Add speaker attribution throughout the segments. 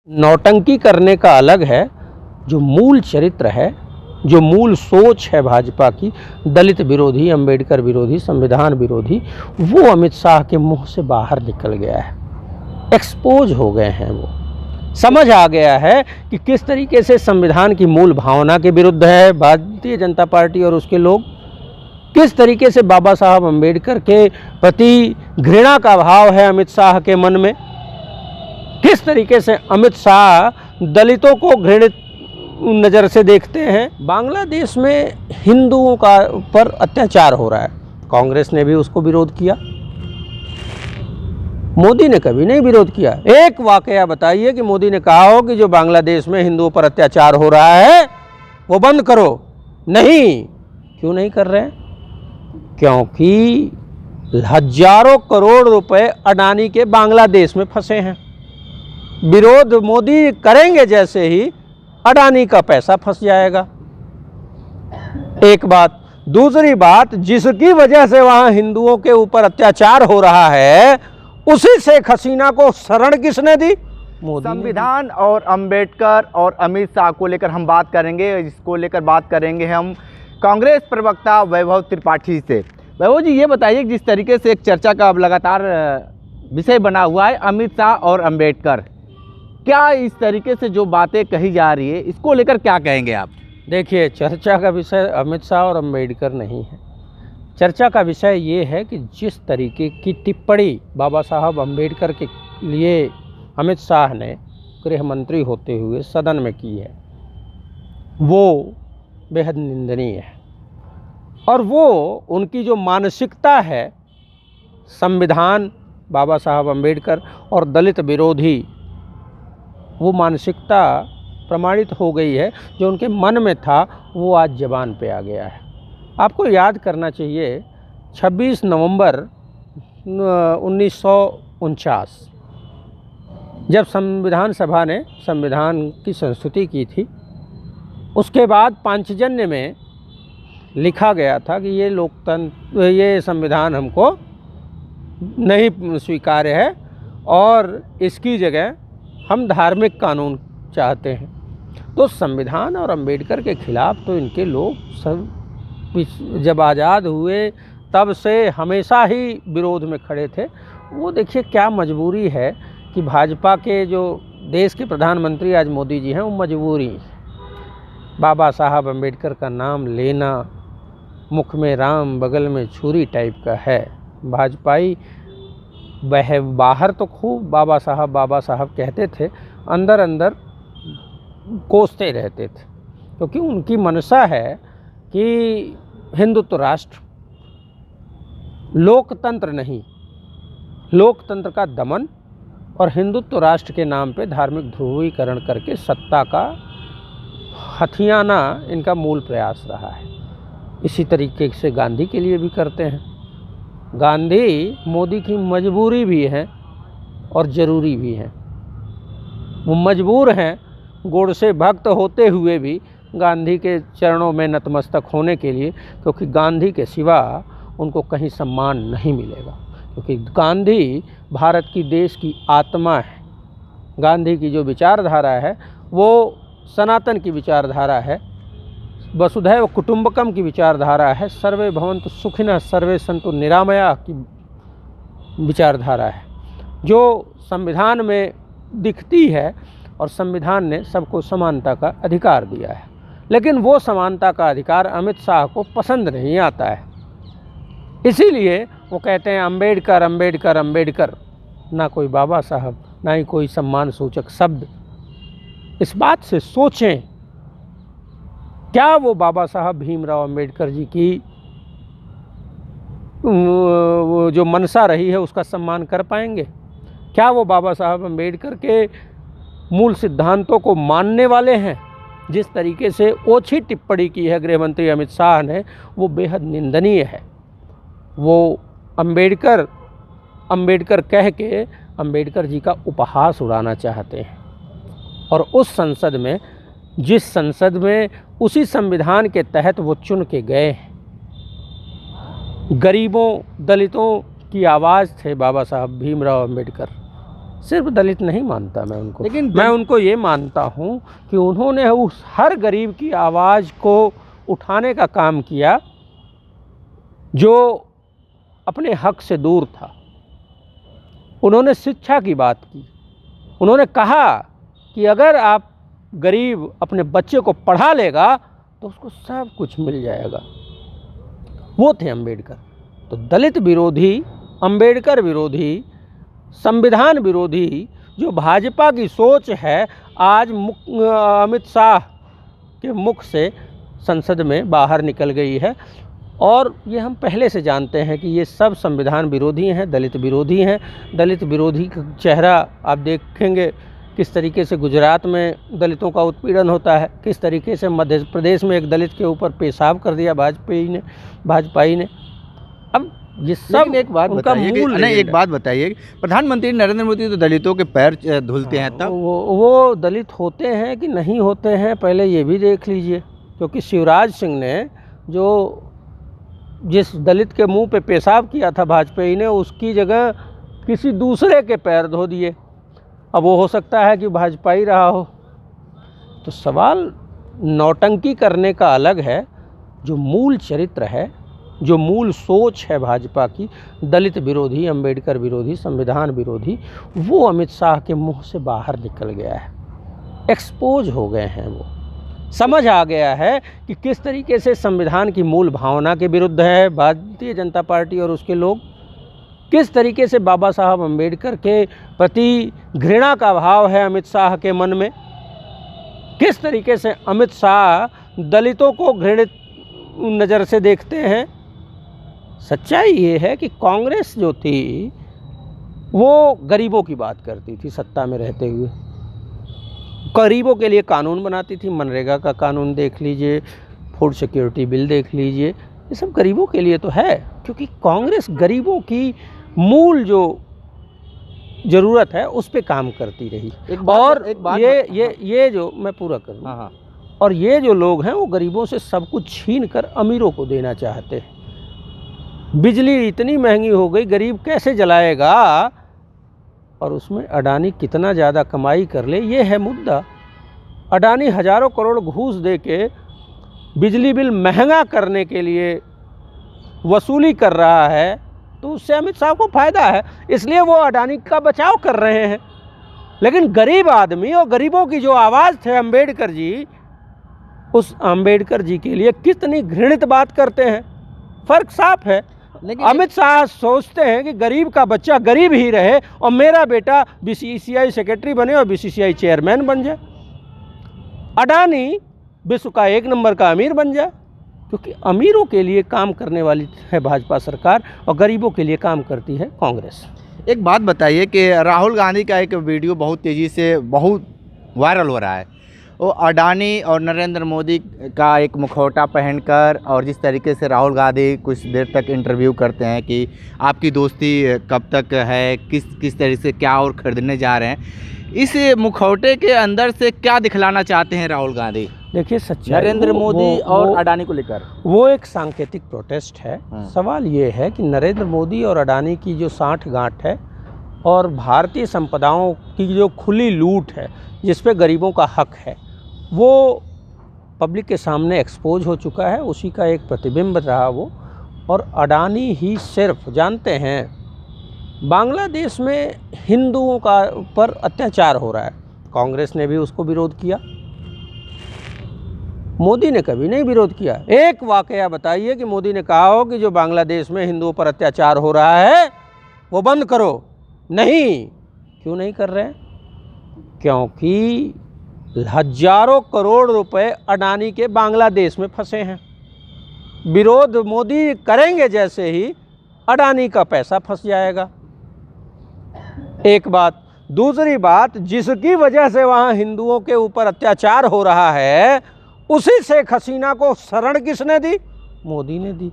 Speaker 1: नौटंकी करने का अलग है, जो मूल चरित्र है, जो मूल सोच है भाजपा की, दलित विरोधी, अंबेडकर विरोधी, संविधान विरोधी, वो अमित शाह के मुंह से बाहर निकल गया है। एक्सपोज हो गए हैं, वो समझ आ गया है कि किस तरीके से संविधान की मूल भावना के विरुद्ध है भारतीय जनता पार्टी और उसके लोग, किस तरीके से बाबा साहब अंबेडकर के प्रति घृणा का भाव है अमित शाह के मन में, किस तरीके से अमित शाह दलितों को घृणित नज़र से देखते हैं। बांग्लादेश में हिंदुओं का पर अत्याचार हो रहा है, कांग्रेस ने भी उसको विरोध किया, मोदी ने कभी नहीं विरोध किया। एक वाकया बताइए कि मोदी ने कहा हो कि जो बांग्लादेश में हिंदुओं पर अत्याचार हो रहा है वो बंद करो। नहीं, क्यों नहीं कर रहे हैं? क्योंकि हजारों करोड़ रुपए अडानी के बांग्लादेश में फंसे हैं। विरोध मोदी करेंगे जैसे ही अडानी का पैसा फंस जाएगा। एक बात। दूसरी बात, जिसकी वजह से वहां हिंदुओं के ऊपर अत्याचार हो रहा है, उसी शेख हसीना को शरण किसने दी? मोदी।
Speaker 2: संविधान और अंबेडकर और अमित शाह को लेकर हम बात करेंगे। इसको लेकर बात करेंगे हम कांग्रेस प्रवक्ता वैभव त्रिपाठी से। वैभव जी, ये बताइए जिस तरीके से एक चर्चा का अब लगातार विषय बना हुआ है अमित शाह और अंबेडकर, क्या इस तरीके से जो बातें कही जा रही है इसको लेकर क्या कहेंगे आप?
Speaker 1: देखिए, चर्चा का विषय अमित शाह और अंबेडकर नहीं है। चर्चा का विषय ये है कि जिस तरीके की टिप्पणी बाबा साहब अंबेडकर के लिए अमित शाह ने गृह मंत्री होते हुए सदन में की है, वो बेहद निंदनीय है। और वो उनकी जो मानसिकता है, संविधान, बाबा साहब अंबेडकर और दलित विरोधी, वो मानसिकता प्रमाणित हो गई है। जो उनके मन में था वो आज ज़बान पे आ गया है। आपको याद करना चाहिए 26 नवंबर 1949 जब संविधान सभा ने संविधान की संस्तुति की थी, उसके बाद पांचजन्य में लिखा गया था कि ये लोकतंत्र, ये संविधान हमको नहीं स्वीकार्य है और इसकी जगह हम धार्मिक कानून चाहते हैं। तो संविधान और अंबेडकर के खिलाफ तो इनके लोग सब जब आज़ाद हुए तब से हमेशा ही विरोध में खड़े थे। वो देखिए क्या मजबूरी है कि भाजपा के जो देश के प्रधानमंत्री आज मोदी जी हैं, वो मजबूरी, बाबा साहब अंबेडकर का नाम लेना मुख में राम बगल में छुरी टाइप का है। भाजपाई वह बाहर तो खूब बाबा साहब कहते थे, अंदर अंदर कोसते रहते थे, क्योंकि उनकी मनसा है कि हिंदुत्व राष्ट्र, लोकतंत्र नहीं, लोकतंत्र का दमन और हिंदुत्व राष्ट्र के नाम पे धार्मिक ध्रुवीकरण करके सत्ता का हथियाना इनका मूल प्रयास रहा है। इसी तरीके से गांधी के लिए भी करते हैं। गांधी मोदी की मजबूरी भी है और ज़रूरी भी है। वो मजबूर हैं गोडसे भक्त होते हुए भी गांधी के चरणों में नतमस्तक होने के लिए, क्योंकि गांधी के सिवा उनको कहीं सम्मान नहीं मिलेगा। क्योंकि गांधी भारत की देश की आत्मा है। गांधी की जो विचारधारा है वो सनातन की विचारधारा है, वसुधैव कुटुंबकम की विचारधारा है, सर्वे भवन्तु सुखिनः सर्वे सन्तु निरामया की विचारधारा है, जो संविधान में दिखती है। और संविधान ने सबको समानता का अधिकार दिया है, लेकिन वो समानता का अधिकार अमित शाह को पसंद नहीं आता है। इसीलिए वो कहते हैं अंबेडकर अंबेडकर अंबेडकर, ना कोई बाबा साहब, ना ही कोई सम्मान सूचक शब्द। इस बात से सोचें, क्या वो बाबा साहब भीमराव अंबेडकर जी की जो मनसा रही है उसका सम्मान कर पाएंगे? क्या वो बाबा साहब अंबेडकर के मूल सिद्धांतों को मानने वाले हैं? जिस तरीके से ओछी टिप्पणी की है गृह मंत्री अमित शाह ने, वो बेहद निंदनीय है। वो अंबेडकर कह के अंबेडकर जी का उपहास उड़ाना चाहते हैं। और उस संसद में, जिस संसद में उसी संविधान के तहत वो चुन के गए हैं, गरीबों दलितों की आवाज़ थे बाबा साहब भीमराव अंबेडकर, सिर्फ दलित नहीं मानता मैं उनको,
Speaker 2: लेकिन
Speaker 1: मैं उनको ये मानता हूँ कि उन्होंने उस हर गरीब की आवाज़ को उठाने का काम किया जो अपने हक से दूर था। उन्होंने शिक्षा की बात की, उन्होंने कहा कि अगर आप गरीब अपने बच्चे को पढ़ा लेगा तो उसको सब कुछ मिल जाएगा। वो थे अंबेडकर। तो दलित विरोधी, अंबेडकर विरोधी, संविधान विरोधी जो भाजपा की सोच है, आज अमित शाह के मुख से संसद में बाहर निकल गई है। और ये हम पहले से जानते हैं कि ये सब संविधान विरोधी हैं, दलित विरोधी हैं। दलित विरोधी का चेहरा आप देखेंगे किस तरीके से गुजरात में दलितों का उत्पीड़न होता है, किस तरीके से मध्य प्रदेश में एक दलित के ऊपर पेशाब कर दिया भाजपाई ने। अब ये सब
Speaker 2: एक बात बताइए, प्रधानमंत्री नरेंद्र मोदी तो दलितों के पैर धुलते हैं, तब
Speaker 1: वो दलित होते हैं कि नहीं होते हैं पहले ये भी देख लीजिए। क्योंकि शिवराज सिंह ने जो जिस दलित के मुंह पे पेशाब किया था भाजपाई ने, उसकी जगह किसी दूसरे के पैर धो दिए। अब वो हो सकता है कि भाजपाई रहा हो। तो सवाल नौटंकी करने का अलग है, जो मूल चरित्र है, जो मूल सोच है भाजपा की, दलित विरोधी, अंबेडकर विरोधी, संविधान विरोधी, वो अमित शाह के मुंह से बाहर निकल गया है। एक्सपोज हो गए हैं, वो समझ आ गया है कि किस तरीके से संविधान की मूल भावना के विरुद्ध है भारतीय जनता पार्टी और उसके लोग, किस तरीके से बाबा साहब अंबेडकर के प्रति घृणा का भाव है अमित शाह के मन में, किस तरीके से अमित शाह दलितों को घृणित नज़र से देखते हैं। सच्चाई ये है कि कांग्रेस जो थी वो गरीबों की बात करती थी सत्ता में रहते हुए, गरीबों के लिए कानून बनाती थी। मनरेगा का कानून देख लीजिए, फूड सिक्योरिटी बिल देख लीजिए, ये सब गरीबों के लिए तो है, क्योंकि कांग्रेस गरीबों की मूल जो ज़रूरत है उस पे काम करती रही। ये जो मैं पूरा करूँ,
Speaker 2: हाँ।
Speaker 1: और ये जो लोग हैं वो गरीबों से सब कुछ छीन कर अमीरों को देना चाहते हैं। बिजली इतनी महंगी हो गई, गरीब कैसे जलाएगा, और उसमें अडानी कितना ज़्यादा कमाई कर ले, ये है मुद्दा। अडानी हज़ारों करोड़ घूस दे के बिजली बिल महंगा करने के लिए वसूली कर रहा है, तो उससे अमित शाह को फ़ायदा है, इसलिए वो अडानी का बचाव कर रहे हैं। लेकिन गरीब आदमी और गरीबों की जो आवाज़ थे अंबेडकर जी, उस अंबेडकर जी के लिए कितनी घृणित बात करते हैं। फ़र्क साफ है। लेकिन अमित शाह सोचते हैं कि गरीब का बच्चा गरीब ही रहे और मेरा बेटा बीसीसीआई सेक्रेटरी बने और बीसीसीआई चेयरमैन बन जाए, अडानी विश्व का 1 नंबर का अमीर बन जाए। क्योंकि अमीरों के लिए काम करने वाली है भाजपा सरकार और गरीबों के लिए काम करती है कांग्रेस।
Speaker 2: एक बात बताइए कि राहुल गांधी का एक वीडियो बहुत तेज़ी से बहुत वायरल हो रहा है, वो अडानी और नरेंद्र मोदी का एक मुखौटा पहनकर, और जिस तरीके से राहुल गांधी कुछ देर तक इंटरव्यू करते हैं कि आपकी दोस्ती कब तक है, किस तरीके से क्या और खरीदने जा रहे हैं, इस मुखौटे के अंदर से क्या दिखलाना चाहते हैं राहुल गांधी?
Speaker 1: देखिए, सच्चाई
Speaker 2: नरेंद्र मोदी और अडानी को लेकर
Speaker 1: वो एक सांकेतिक प्रोटेस्ट है। सवाल ये है कि नरेंद्र मोदी और अडानी की जो साठगांठ है और भारतीय संपदाओं की जो खुली लूट है जिस पे गरीबों का हक है, वो पब्लिक के सामने एक्सपोज हो चुका है, उसी का एक प्रतिबिंब रहा वो। और अडानी ही सिर्फ जानते हैं बांग्लादेश में हिंदुओं का पर अत्याचार हो रहा है, कांग्रेस ने भी उसको विरोध किया, मोदी ने कभी नहीं विरोध किया। एक वाकया बताइए कि मोदी ने कहा हो कि जो बांग्लादेश में हिंदुओं पर अत्याचार हो रहा है वो बंद करो। नहीं, क्यों नहीं कर रहे हैं? क्योंकि हजारों करोड़ रुपए अडानी के बांग्लादेश में फंसे हैं। विरोध मोदी करेंगे जैसे ही अडानी का पैसा फंस जाएगा। एक बात। दूसरी बात, जिसकी वजह से वहाँ हिंदुओं के ऊपर अत्याचार हो रहा है, उसी शेख हसीना को शरण किसने दी? मोदी ने दी।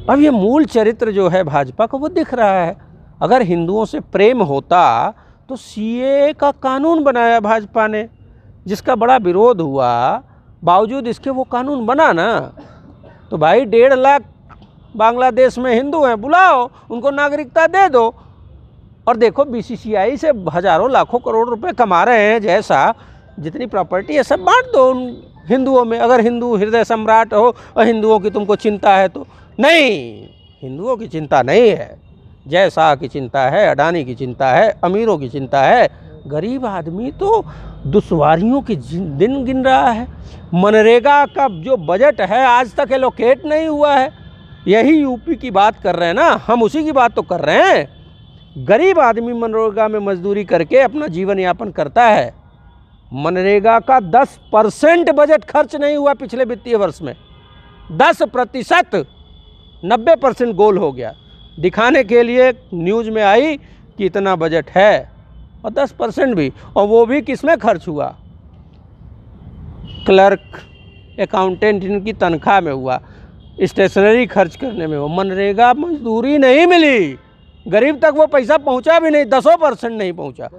Speaker 1: अब ये मूल चरित्र जो है भाजपा का वो दिख रहा है। अगर हिंदुओं से प्रेम होता तो सीएए का कानून बनाया भाजपा ने, जिसका बड़ा विरोध हुआ, बावजूद इसके वो कानून बना ना। तो भाई 1.5 लाख बांग्लादेश में हिंदू हैं, बुलाओ, उनको नागरिकता दे दो। और देखो बीसीसीआई से हजारों लाखों करोड़ रुपए कमा रहे हैं, जैसा जितनी प्रॉपर्टी है सब बांट दो उन हिंदुओं में, अगर हिंदू हृदय सम्राट हो और हिंदुओं की तुमको चिंता है तो। नहीं, हिंदुओं की चिंता नहीं है, जय शाह की चिंता है, अडानी की चिंता है, अमीरों की चिंता है। गरीब आदमी तो दुश्वारियों के दिन गिन रहा है। मनरेगा का जो बजट है आज तक एलोकेट नहीं हुआ है। यही यूपी की बात कर रहे हैं ना, हम उसी की बात तो कर रहे हैं। गरीब आदमी मनरेगा में मजदूरी करके अपना जीवन यापन करता है। मनरेगा का 10% बजट खर्च नहीं हुआ पिछले वित्तीय वर्ष में। 10%, 90% गोल हो गया। दिखाने के लिए न्यूज़ में आई कि इतना बजट है, और 10% भी, और वो भी किस में खर्च हुआ? क्लर्क, अकाउंटेंट, इनकी तनख्वाह में हुआ, स्टेशनरी खर्च करने में हुआ। मनरेगा मजदूरी नहीं मिली, गरीब तक वो पैसा पहुंचा भी नहीं, 10% नहीं पहुंचा।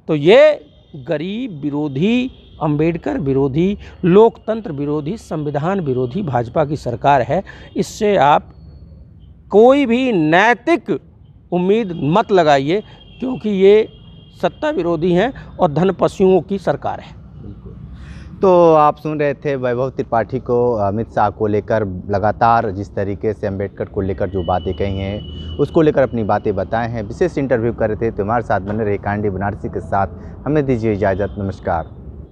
Speaker 1: तो ये गरीब विरोधी, अंबेडकर विरोधी, लोकतंत्र विरोधी, संविधान विरोधी भाजपा की सरकार है। इससे आप कोई भी नैतिक उम्मीद मत लगाइए, क्योंकि ये सत्ता विरोधी हैं और धनपशुओं की सरकार है।
Speaker 2: तो आप सुन रहे थे वैभव त्रिपाठी को अमित शाह को लेकर लगातार जिस तरीके से अंबेडकर को लेकर जो बातें कही हैं उसको लेकर अपनी बातें बताए हैं। विशेष इंटरव्यू कर रहे थे। तो हमारे साथ बने रहे कांडी बनारसी के साथ। हमें दीजिए इजाज़त। नमस्कार।